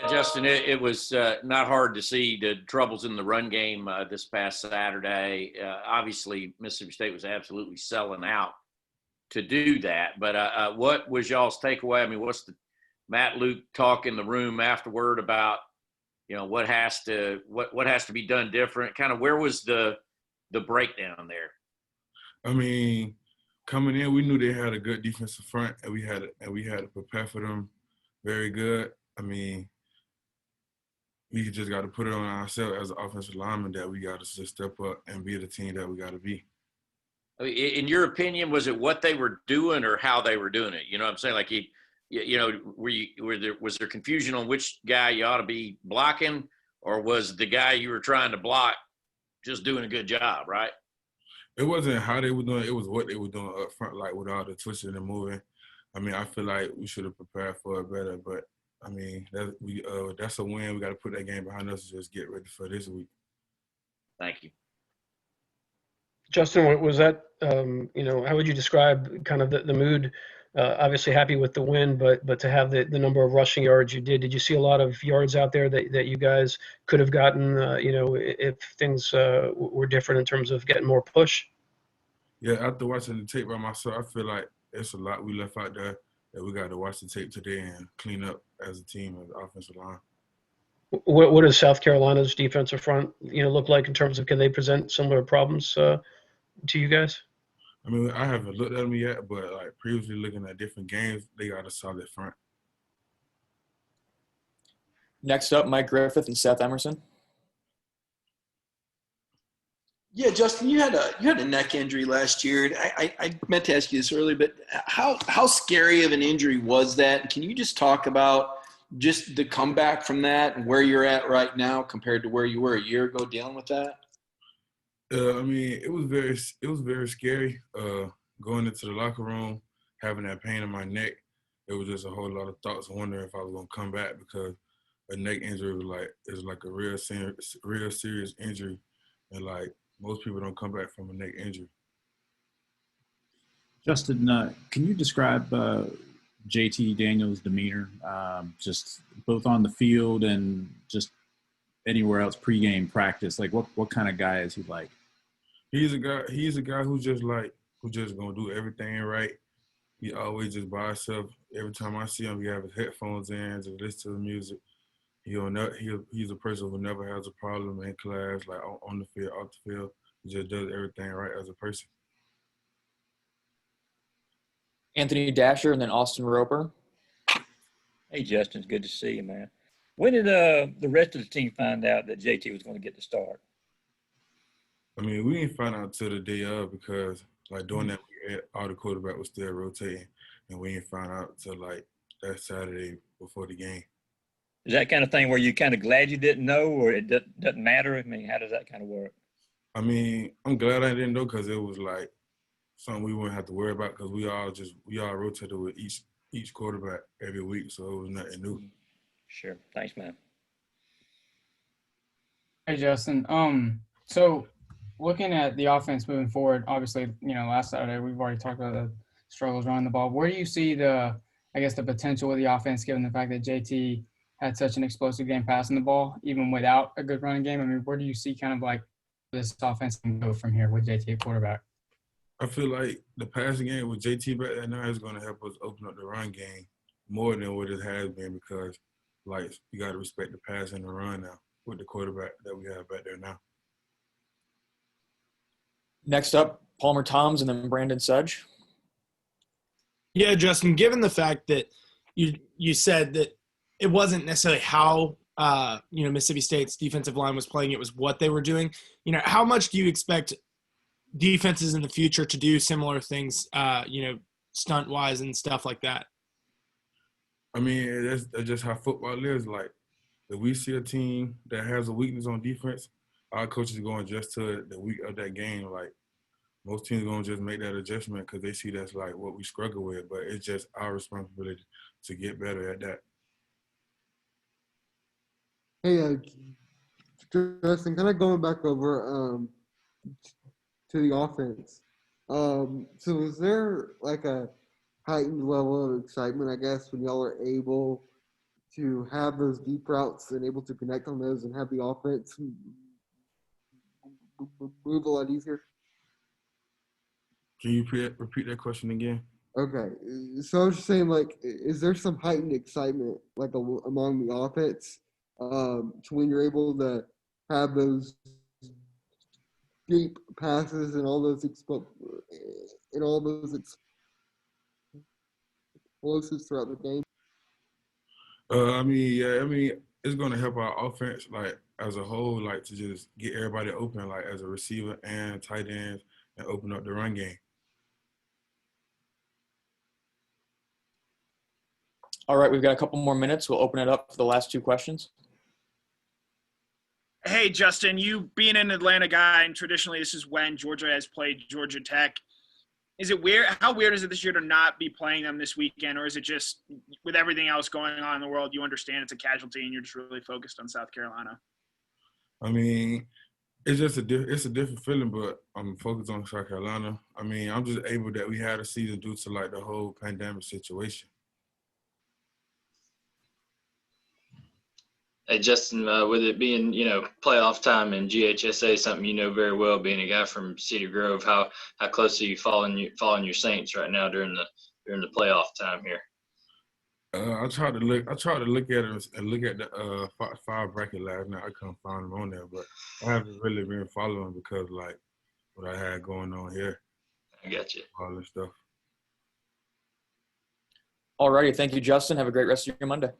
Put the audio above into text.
Justin, it was not hard to see the troubles in the run game this past Saturday. Obviously, Mississippi State was absolutely selling out to do that. But what was y'all's takeaway? I mean, what's the Matt Luke talk in the room afterward about what has to be done different? Kind of where was the breakdown there? I mean, coming in, we knew they had a good defensive front, and we had to prepare for them very good. I mean, we just got to put it on ourselves as an offensive lineman that we got to just step up and be the team that we got to be. I mean, in your opinion, was it what they were doing or how they were doing it? You know what I'm saying? Like, was there confusion on which guy you ought to be blocking, or was the guy you were trying to block just doing a good job, right? It wasn't how they were doing it. It was what they were doing up front, like with all the twisting and moving. I mean, I feel like we should have prepared for it better, but I mean, that's a win. We got to put that game behind us and just get ready for this week. Thank you. Justin, was that, how would you describe kind of the mood? Obviously happy with the win, but to have the number of rushing yards you did you see a lot of yards out there that you guys could have gotten, if things were different in terms of getting more push? Yeah, after watching the tape by myself, I feel like it's a lot we left out there that we got to watch the tape today and clean up as a team, as an offensive line. What does South Carolina's defensive front, look like in terms of, can they present similar problems to you guys? I mean, I haven't looked at them yet, but like previously looking at different games, they got a solid front. Next up, Mike Griffith and Seth Emerson. Yeah, Justin, you had a neck injury last year. I meant to ask you this earlier, but how scary of an injury was that? Can you just talk about just the comeback from that and where you're at right now compared to where you were a year ago dealing with that? I mean, it was very scary. Going into the locker room, having that pain in my neck, it was just a whole lot of thoughts, wondering if I was gonna come back, because a neck injury is like a real serious injury, and like most people don't come back from a neck injury. Justin, can you describe JT Daniels' demeanor, just both on the field and just anywhere else pregame practice? Like, what kind of guy is he like? He's a guy who's just gonna do everything right. He always just by himself. Every time I see him, he have his headphones in, just listen to the music. He's a person who never has a problem in class, like on the field, off the field. He just does everything right as a person. Anthony Dasher and then Austin Roper. Hey, Justin, it's good to see you, man. When did the rest of the team find out that JT was going to get the start? I mean, we didn't find out until the day of, because like during that week, all the quarterback was still rotating, and we didn't find out until like that Saturday before the game. Is that kind of thing where you kind of glad you didn't know, or it doesn't matter? I mean, how does that kind of work? I mean, I'm glad I didn't know, because it was like something we wouldn't have to worry about, because we all rotated with each quarterback every week, so it was nothing new. Sure. Thanks, man. Hey, Justin. So looking at the offense moving forward, obviously, last Saturday we've already talked about the struggles running the ball. Where do you see the potential of the offense, given the fact that JT had such an explosive game passing the ball, even without a good running game? I mean, where do you see kind of like this offense can go from here with JT at quarterback? I feel like the passing game with JT back there now is going to help us open up the run game more than what it has been, because like you got to respect the pass and the run now with the quarterback that we have back there now. Next up, Palmer Toms and then Brandon Sudge. Yeah, Justin, given the fact that you said that it wasn't necessarily how Mississippi State's defensive line was playing, it was what they were doing. How much do you expect defenses in the future to do similar things, stunt-wise and stuff like that? I mean, that's just how football is. Like, if we see a team that has a weakness on defense, our coaches are going to adjust to it the week of that game. Like, most teams are going to just make that adjustment because they see that's like what we struggle with. But it's just our responsibility to get better at that. Hey, Justin, kind of going back over to the offense. So is there like a heightened level of excitement, I guess, when y'all are able to have those deep routes and able to connect on those and have the offense move a lot easier? Can you repeat that question again? Okay, so I was just saying, like, is there some heightened excitement, like, among the offense, to when you're able to have those deep passes and all those explosives throughout the game? It's going to help our offense, like, as a whole, like, to just get everybody open, like, as a receiver and tight ends, and open up the run game. All right, we've got a couple more minutes. We'll open it up for the last two questions. Hey, Justin, you being an Atlanta guy, and traditionally this is when Georgia has played Georgia Tech. Is it weird? How weird is it this year to not be playing them this weekend? Or is it just with everything else going on in the world, you understand it's a casualty and you're just really focused on South Carolina? I mean, it's just it's a different feeling, but I'm focused on South Carolina. I mean, I'm just able that we had a season due to, like, the whole pandemic situation. Hey, Justin, with it being, playoff time and GHSA, something you know very well, being a guy from Cedar Grove, how close are you following your Saints right now during the playoff time here? I tried to look at it and look at the five bracket last night. I couldn't find them on there, but I haven't really been following because, like, what I had going on here. I got you. All this stuff. All righty. Thank you, Justin. Have a great rest of your Monday.